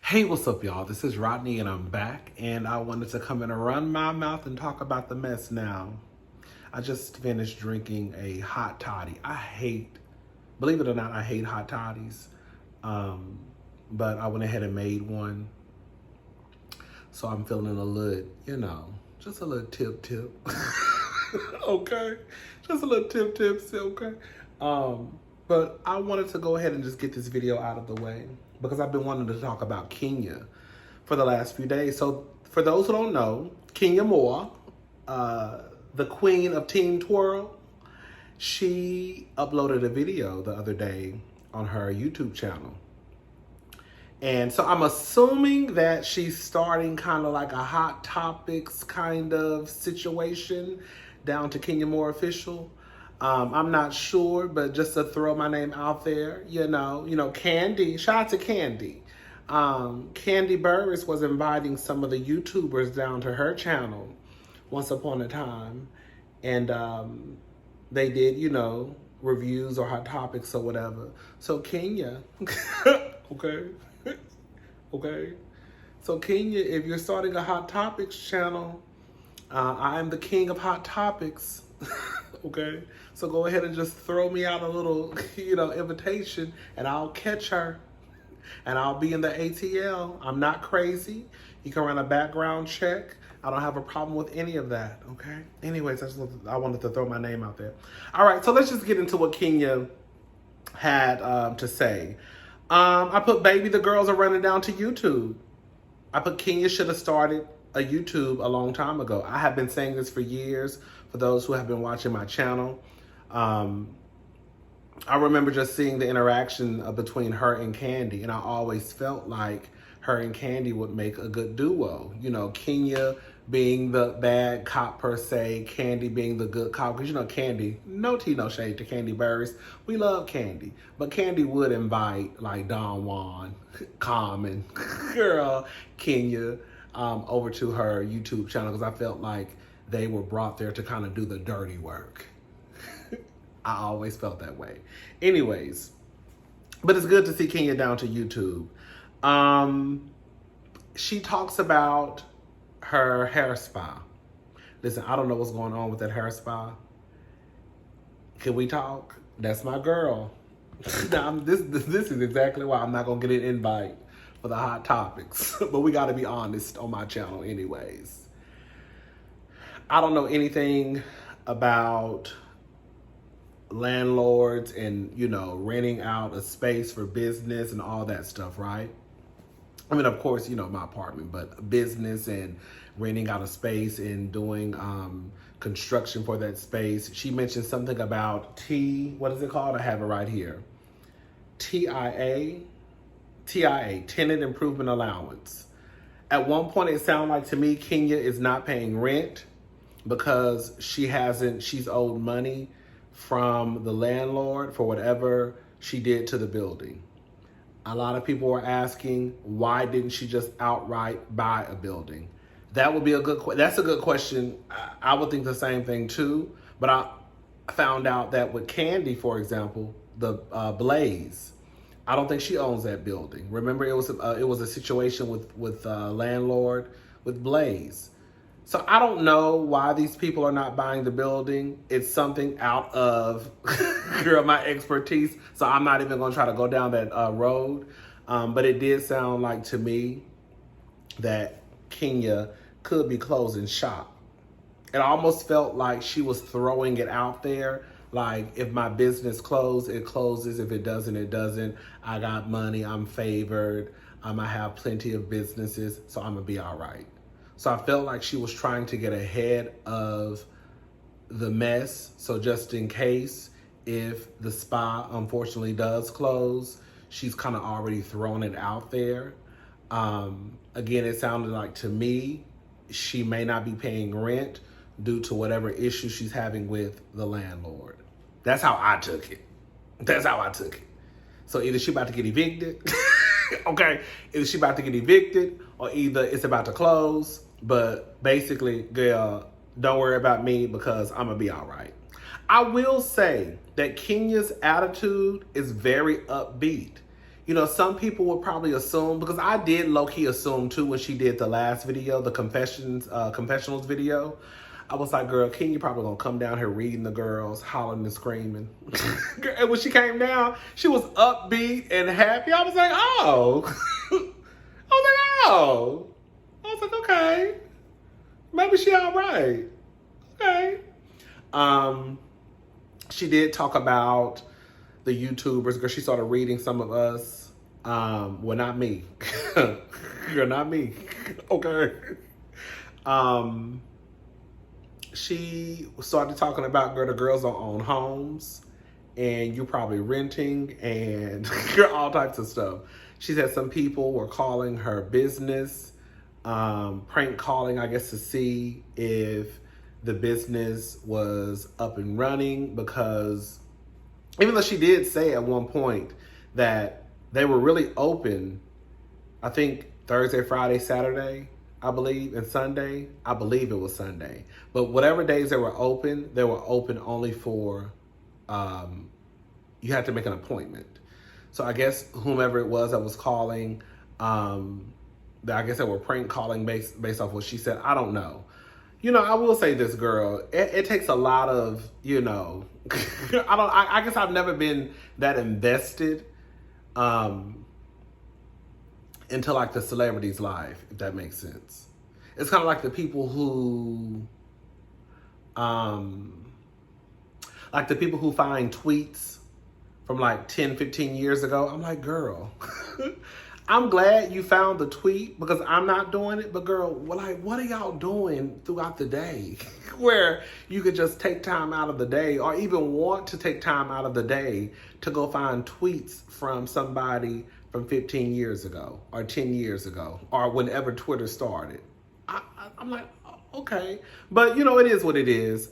Hey, what's up, y'all? This is Rodney, and I'm back, and I wanted to come in and run my mouth and talk about the mess now. I just finished drinking a hot toddy. Believe it or not, I hate hot toddies, but I went ahead and made one, so I'm feeling a little, just a little tip. Okay? Just a little tip, okay? But I wanted to go ahead and just get this video out of the way because I've been wanting to talk about Kenya for the last few days. So for those who don't know, Kenya Moore, the queen of Team Twirl, she uploaded a video the other day on her YouTube channel. And so I'm assuming that she's starting kind of like a Hot Topics kind of situation down to Kenya Moore Official. I'm not sure, but just to throw my name out there, Candy, shout out to Candy. Candy Burris was inviting some of the YouTubers down to her channel once upon a time. And they did, reviews or Hot Topics or whatever. So Kenya, okay. So Kenya, if you're starting a Hot Topics channel, I am the king of Hot Topics. Okay, so go ahead and just throw me out a little, invitation, and I'll catch her, and I'll be in the ATL. I'm not crazy. You can run a background check. I don't have a problem with any of that. Okay. Anyways, I wanted to throw my name out there. All right, so let's just get into what Kenya had to say. I put baby, the girls are running down to YouTube. I put Kenya should have started a YouTube a long time ago. I have been saying this for years. For those who have been watching my channel, I remember just seeing the interaction between her and Candy, and I always felt like her and Candy would make a good duo. Kenya being the bad cop per se, Candy being the good cop. Because Candy, no tea, no shade to Candy Burris. We love Candy, but Candy would invite like Don Juan, Common, girl, Kenya over to her YouTube channel because I felt like they were brought there to kind of do the dirty work. I always felt that way. Anyways, but it's good to see Kenya down to YouTube. She talks about her hair spa. Listen, I don't know what's going on with that hair spa. Can we talk? That's my girl. Now, this is exactly why I'm not going to get an invite for the Hot Topics. But we got to be honest on my channel anyways. I don't know anything about landlords and, renting out a space for business and all that stuff, right? I mean, of course, my apartment, but business and renting out a space and doing construction for that space. She mentioned something about what is it called? I have it right here. TIA, Tenant Improvement Allowance. At one point, it sounded like to me, Kenya is not paying rent because she's owed money from the landlord for whatever she did to the building. A lot of people are asking, why didn't she just outright buy a building? That's a good question. I would think the same thing too, but I found out that with Candy, for example, the Blaze, I don't think she owns that building. Remember, it was a situation with landlord with Blaze. So I don't know why these people are not buying the building. It's something out of my expertise. So I'm not even going to try to go down that road. But it did sound like to me that Kenya could be closing shop. It almost felt like she was throwing it out there. Like, if my business closes, it closes. If it doesn't, it doesn't. I got money. I'm favored. I have plenty of businesses. So I'm going to be all right. So I felt like she was trying to get ahead of the mess. So just in case, if the spa unfortunately does close, she's kind of already thrown it out there. Again, it sounded like to me, she may not be paying rent due to whatever issue she's having with the landlord. That's how I took it. So either she about to get evicted, okay? Either she about to get evicted or either it's about to close. But basically, girl, don't worry about me because I'm going to be all right. I will say that Kenya's attitude is very upbeat. You know, some people would probably assume, because I did low-key assume too when she did the last video, the confessionals video. I was like, girl, Kenya probably gonna come down here reading the girls, hollering and screaming. And when she came down, she was upbeat and happy. I was like, oh. I was like, okay. Maybe she all right. Okay. She did talk about the YouTubers, because she started reading some of us. Well, not me. Girl, not me. Okay. She started talking about, girl, the girls don't own homes, and you're probably renting, and all types of stuff. She said some people were calling her business, prank calling, I guess, to see if the business was up and running, because even though she did say at one point that they were really open, I think Thursday, Friday, Saturday, I believe, and Sunday. I believe it was Sunday. But whatever days they were open only for, you had to make an appointment. So I guess whomever it was that was calling, I guess they were prank calling based off what she said. I don't know. You know, I will say this, girl. It takes a lot of, you know, I guess I've never been that invested into like the celebrity's life, if that makes sense. It's kind of like the people who, find tweets from like 10, 15 years ago. I'm like, girl, I'm glad you found the tweet, because I'm not doing it. But girl, what are y'all doing throughout the day where you could just take time out of the day, or even want to take time out of the day to go find tweets from somebody from 15 years ago or 10 years ago or whenever Twitter started? I'm like, okay. But you know, it is what it is.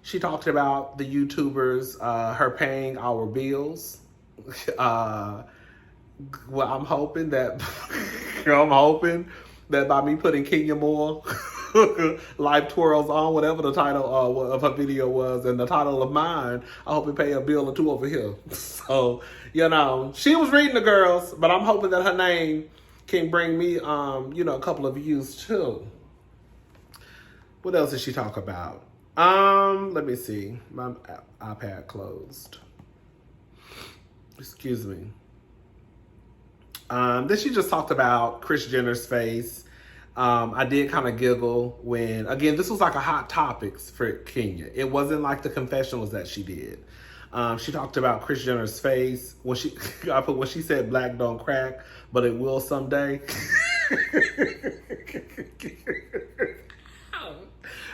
She talked about the YouTubers, her paying our bills. Well, I'm hoping that by me putting Kenya Moore live twirls on, whatever the title of her video was, and the title of mine, I hope it pay a bill or two over here. So, you know, she was reading the girls, but I'm hoping that her name can bring me, you know, a couple of views too. What else did she talk about? Let me see. My iPad closed. Excuse me. Then she just talked about Kris Jenner's face. I did kind of giggle when, again, this was like a hot topics for Kenya. It wasn't like the confessionals that she did. She talked about Kris Jenner's face when when she said black don't crack, but it will someday.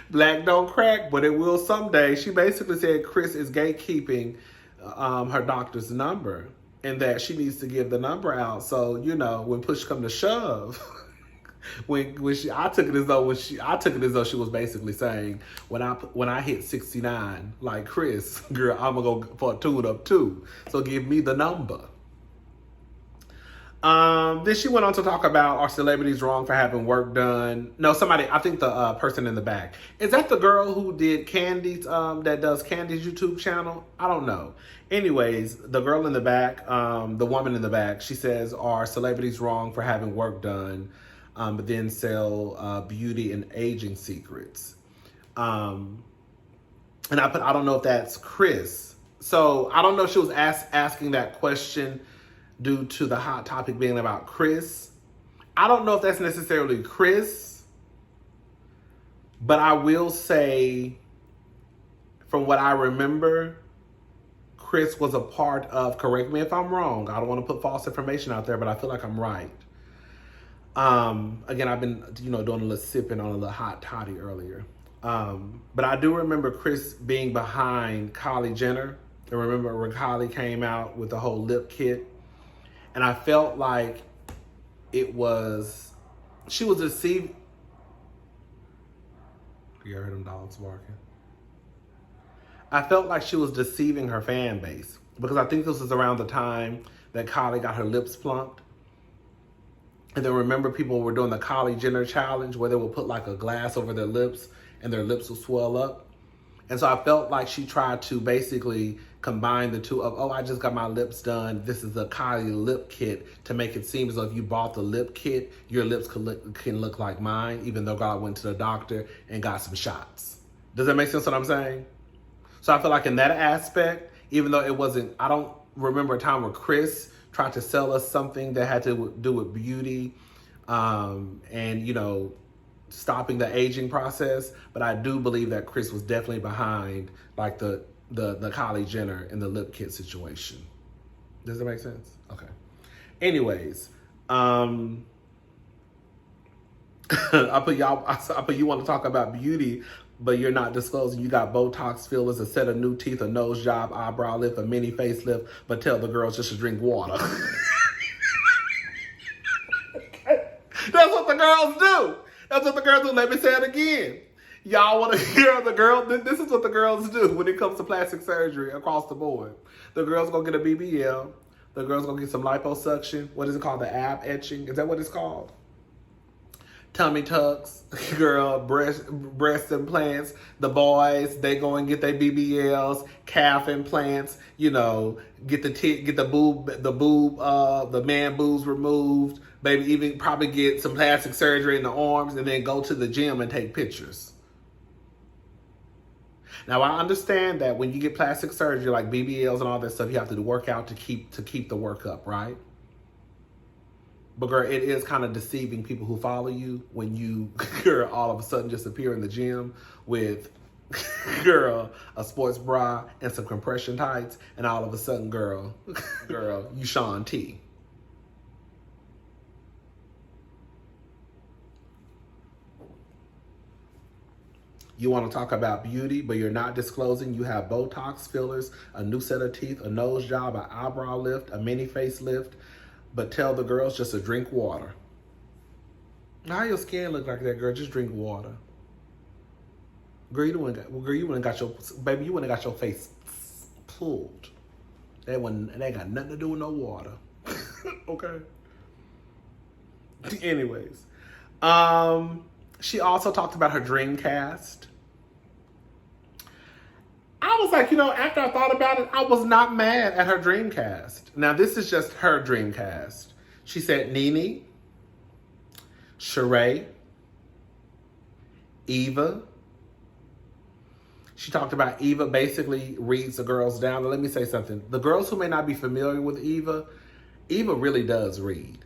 Black don't crack, but it will someday. She basically said Kris is gatekeeping her doctor's number, and that she needs to give the number out. So, you know, when push come to shove, I took it as though she was basically saying, when I hit 69, like Kris, girl, I'm gonna go for a tune-up too. So give me the number. Then she went on to talk about, are celebrities wrong for having work done? No, I think the person in the back. Is that the girl who did Candy's, that does Candy's YouTube channel? I don't know. Anyways, the girl in the back, the woman in the back, she says, are celebrities wrong for having work done, but then sell beauty and aging secrets? And I don't know if that's Kris. So I don't know if she was asking that question due to the hot topic being about Kris. I don't know if that's necessarily Kris, but I will say, from what I remember, Kris was a part of, correct me if I'm wrong, I don't want to put false information out there, but I feel like I'm right. Again, I've been, you know, doing a little sipping on a little hot toddy earlier. But I do remember Kris being behind Kylie Jenner. I remember when Kylie came out with the whole lip kit. And I felt like she was deceiving. You heard them dogs barking? I felt like she was deceiving her fan base, because I think this was around the time that Kylie got her lips plumped. And then remember, people were doing the Kylie Jenner challenge where they would put like a glass over their lips and their lips would swell up. And so I felt like she tried to basically combine the two of, oh, I just got my lips done. This is a Kylie lip kit to make it seem as though if you bought the lip kit, your lips can look like mine, even though God went to the doctor and got some shots. Does that make sense what I'm saying? So I feel like in that aspect, even though it wasn't, I don't remember a time where Chris tried to sell us something that had to do with beauty and, you know, stopping the aging process. But I do believe that Chris was definitely behind like the Kylie Jenner and the lip kit situation. Does that make sense? Okay. Anyways, I put you want to talk about beauty, but you're not disclosing you got Botox fillers, a set of new teeth, a nose job, eyebrow lift, a mini facelift, but tell the girls just to drink water. That's what the girls do. That's what the girls do. Let me say it again. Y'all want to hear the girl? This is what the girls do when it comes to plastic surgery across the board. The girls gonna get a BBL. The girls gonna get some liposuction. What is it called? The ab etching. Is that what it's called? Tummy tucks, girl, breast implants. The boys, they go and get their BBLs, calf implants. You know, get the man boobs removed. Maybe even probably get some plastic surgery in the arms, and then go to the gym and take pictures. Now I understand that when you get plastic surgery, like BBLs and all that stuff, you have to work out to keep the work up, right? But girl, it is kind of deceiving people who follow you when you, girl, all of a sudden just appear in the gym with, girl, a sports bra and some compression tights, and all of a sudden, girl, you Sean T. You want to talk about beauty, but you're not disclosing you have Botox fillers, a new set of teeth, a nose job, an eyebrow lift, a mini facelift, but tell the girls just to drink water. How your skin look like that, girl? Just drink water. Girl, you wouldn't got your face pulled. That ain't got nothing to do with no water. Okay. Anyways, she also talked about her dream cast. I was like, you know, after I thought about it, I was not mad at her dream cast. Now, this is just her dream cast. She said Nene, Sheree, Eva. She talked about Eva basically reads the girls down. And let me say something. The girls who may not be familiar with Eva really does read.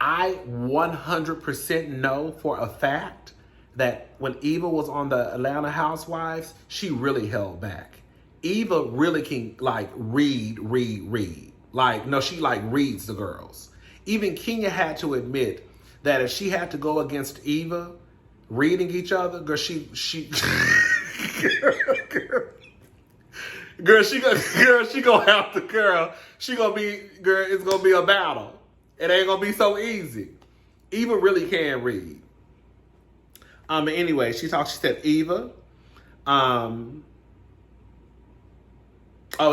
I 100% know for a fact that when Eva was on the Atlanta Housewives, she really held back. Eva really can like read. Like, no, she like reads the girls. Even Kenya had to admit that if she had to go against Eva, reading each other, girl, she gonna have to, girl. It's gonna be a battle. It ain't gonna be so easy. Eva really can read. Anyway, she said Eva.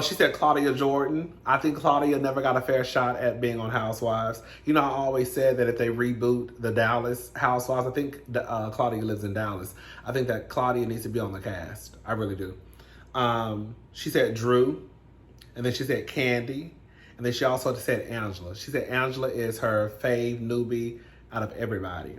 She said Claudia Jordan. I think Claudia never got a fair shot at being on Housewives. You know, I always said that if they reboot the Dallas Housewives, I think Claudia lives in Dallas. I think that Claudia needs to be on the cast. I really do. She said Drew. And then she said Candy. And then she also said Angela. She said Angela is her fave newbie out of everybody.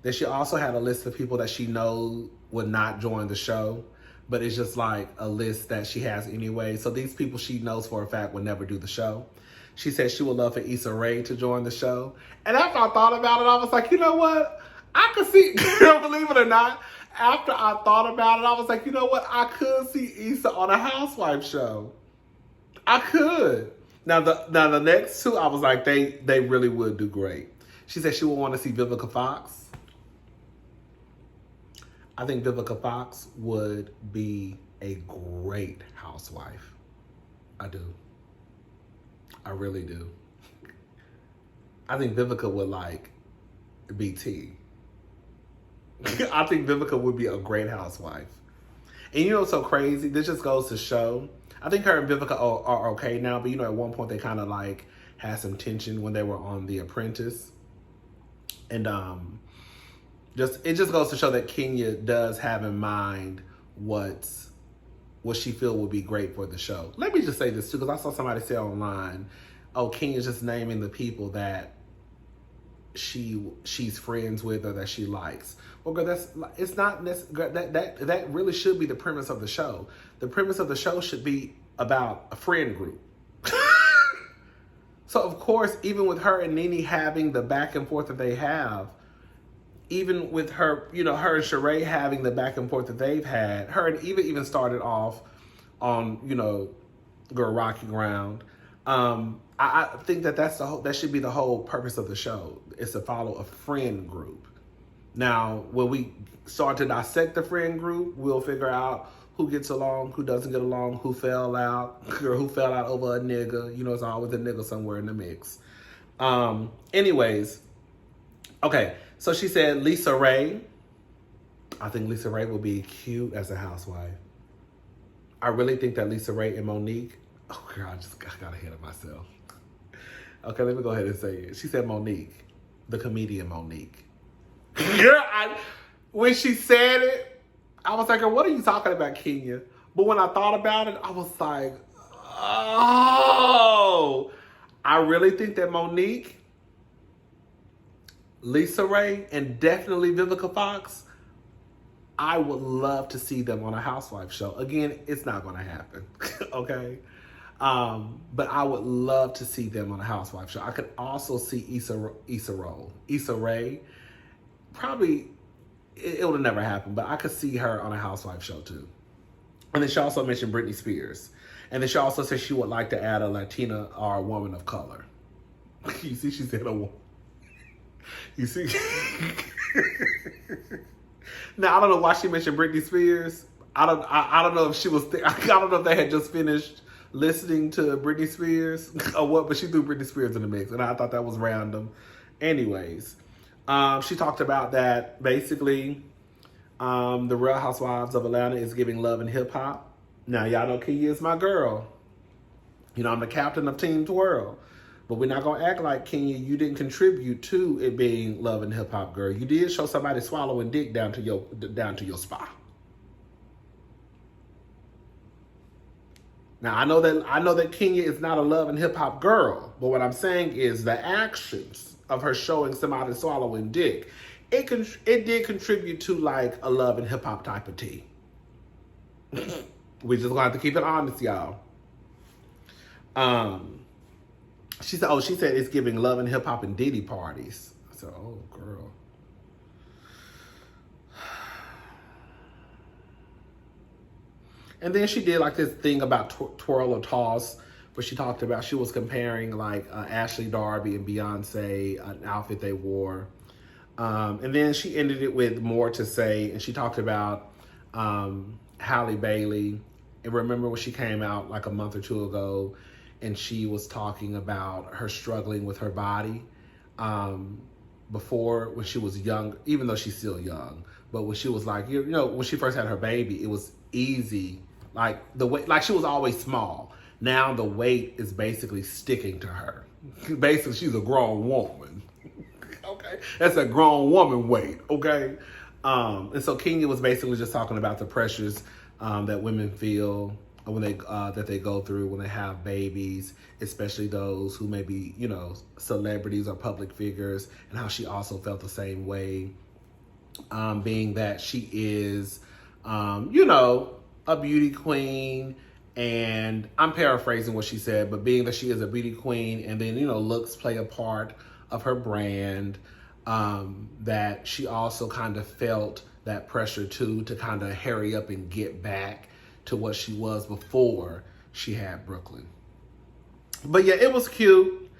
Then she also had a list of people that she knows would not join the show, but it's just like a list that she has anyway. So these people she knows for a fact would never do the show. She said she would love for Issa Rae to join the show. And after I thought about it, I was like, you know what? I could see, believe it or not, after I thought about it, I was like, you know what? I could see Issa on a Housewife show. I could. Now the next two, I was like, they really would do great. She said she would want to see Vivica Fox. I think Vivica Fox would be a great housewife. I do. I really do. I think Vivica would like BT. I think Vivica would be a great housewife. And you know what's so crazy? This just goes to show. I think her and Vivica are okay now, but you know, at one point they kind of like had some tension when they were on The Apprentice. And it just goes to show that Kenya does have in mind what's what she feel would be great for the show. Let me just say this too, because I saw somebody say online, "Oh, Kenya's just naming the people that she's friends with or that she likes." Well, girl, it's not that really should be the premise of the show. The premise of the show should be about a friend group. So of course, even with her and Nene having the back and forth that they have, even with her, her and Sheree having the back and forth that they've had, her and Eva even started off on, girl, rocky ground. I think that should be the whole purpose of the show, is to follow a friend group. Now, when we start to dissect the friend group, we'll figure out who gets along, who doesn't get along, who fell out, or who fell out over a nigga. It's always a nigga somewhere in the mix. Anyways, okay, so she said Lisa Ray. I think Lisa Ray will be cute as a housewife. I really think that Lisa Ray and Monique, oh girl, I got ahead of myself. Okay, let me go ahead and say it. She said Monique, the comedian Monique. Girl, when she said it, I was like, what are you talking about, Kenya? But when I thought about it, I was like, oh, I really think that Monique, Lisa Ray, and definitely Vivica Fox, I would love to see them on a housewife show. Again, it's not going to happen, okay? But I would love to see them on a housewife show. I could also see Issa Rae. Probably, it would have never happened, but I could see her on a housewife show too. And then she also mentioned Britney Spears. And then she also said she would like to add a Latina or a woman of color. You see, she said a woman. You see? Now, I don't know why she mentioned Britney Spears. I don't know if she was, I don't know if they had just finished listening to Britney Spears or what, but she threw Britney Spears in the mix, and I thought that was random. Anyways, she talked about that basically the Real Housewives of Atlanta is giving love and hip hop. Now, y'all know Kenya is my girl. I'm the captain of Team Twirl. But we're not going to act like, Kenya, you didn't contribute to it being love and hip hop, girl. You did show somebody swallowing dick down to your spa. Now, I know that Kenya is not a love and hip hop girl, but what I'm saying is the actions of her showing somebody swallowing dick, it did contribute to like a love and hip hop type of tea. We just gonna have to keep it honest, y'all. She said it's giving love and hip hop and Diddy parties. I said, oh girl. And then she did like this thing about twirl or toss, where she talked about, she was comparing like Ashley Darby and Beyonce, an outfit they wore. And then she ended it with more to say, and she talked about Halle Bailey. And remember when she came out like a month or two ago, and she was talking about her struggling with her body before, when she was young, even though she's still young, but when she was like, when she first had her baby, it was easy. Like the weight, like she was always small. Now the weight is basically sticking to her. Basically, she's a grown woman. Okay, that's a grown woman weight. Okay, and so Kenya was basically just talking about the pressures that women feel when that they go through when they have babies, especially those who may be celebrities or public figures, and how she also felt the same way, being that she is a beauty queen. And I'm paraphrasing what she said, but being that she is a beauty queen, and then, looks play a part of her brand, that she also kind of felt that pressure too, to kind of hurry up and get back to what she was before she had Brooklyn. But yeah, it was cute.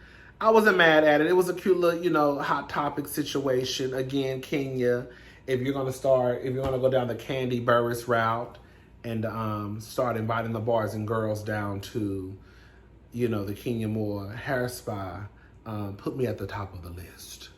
I wasn't mad at it. It was a cute little, hot topic situation. Again, Kenya, if you're going to go down the Candy Burris route, and start inviting the bars and girls down to, the Kenya Moore hair spa, put me at the top of the list.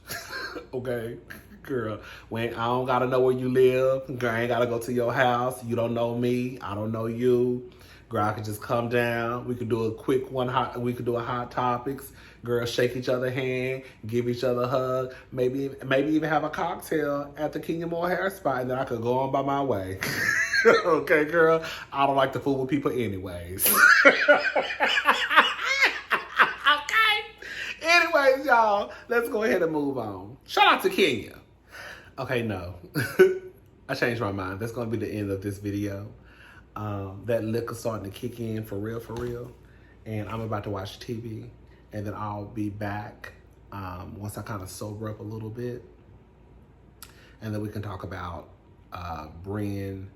Okay? Girl, I don't gotta know where you live. Girl, I ain't gotta go to your house. You don't know me. I don't know you. Girl, I could just come down. We could do a quick we could do a hot topics. Girl, shake each other hand, give each other a hug. Maybe even have a cocktail at the Kenya Moore hair spa, and then I could go on by my way. Okay, girl? I don't like to fool with people anyways. Okay? Anyways, y'all, let's go ahead and move on. Shout out to Kenya. Okay, no. I changed my mind. That's going to be the end of this video. That liquor starting to kick in for real. And I'm about to watch TV. And then I'll be back once I kind of sober up a little bit. And then we can talk about Brian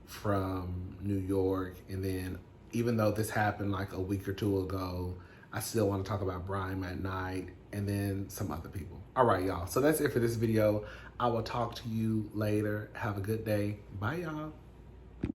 from New York. And then even though this happened like a week or two ago, I still want to talk about Brian McKnight and then some other people. All right, y'all. So that's it for this video. I will talk to you later. Have a good day. Bye, y'all.